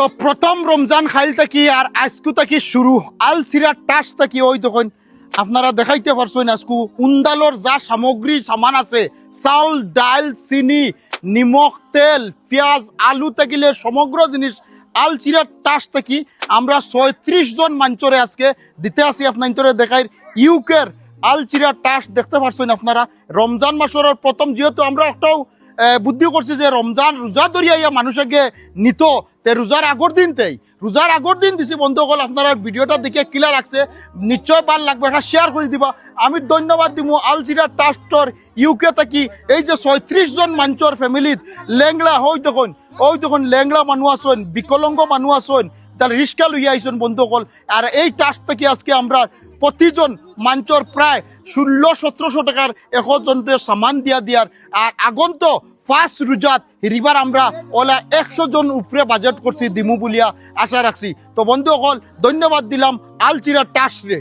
তো প্রথম রমজান খাইল থাকি আর আজকু থাকি শুরু আলসিরা টাস থাকি ওই তখন আপনারা দেখাইতে পারছেন আজকু উন্দালর যা সামগ্রী সামান আছে চাউল ডাল চিনি নিমখ তেল পেঁয়াজ আলু থাকিলে সমগ্র জিনিস আলচিরা টাস থাকি আমরা ৩৬ জন মাঞ্চরে আজকে দিতে আসি আপনার দেখাই ইউকের আলচিরা টাস দেখতে পারছেন আপনারা রমজান মাসের প্রথম যেহেতু আমরা একটাও বুদ্ধি করছি যে রমজান রোজা ধরিয়া মানুষকে নিত তে রোজার আগর দিনতেই রোজার আগর দিন দিছি বন্ধুসকল আপনারা ভিডিওটা দেখে কিলা লাগছে নিশ্চয় ভাল লাগবে একটা শেয়ার করে দিবা আমি ধন্যবাদ দিব আলজিরা ট্রাস্টর ইউকে থাকি এই যে ৩৬ জন মাঞ্চর ফ্যামিলিত লেংলা ওই তখন লেংলা মানুষ আসেন বিকলঙ্গ মানুষ আসেন তার রিস্কা লইয়া আইসেন বন্ধুসকল আর এই ট্রাস্ট থেকে আজকে আমরা প্রতিজন মাঞ্চর প্রায় ১৬-১৭০০ টাকার একজনের সামান দিয়ার আর আগন্ত ফার্স্ট রোজাত রিবার আমরা ওলা ১০০ জন উপরে বাজেট করছি দিমু বলিয়া আশা রাখছি তো বন্ধুসকল ধন্যবাদ দিলাম আলচিরা টাস রে।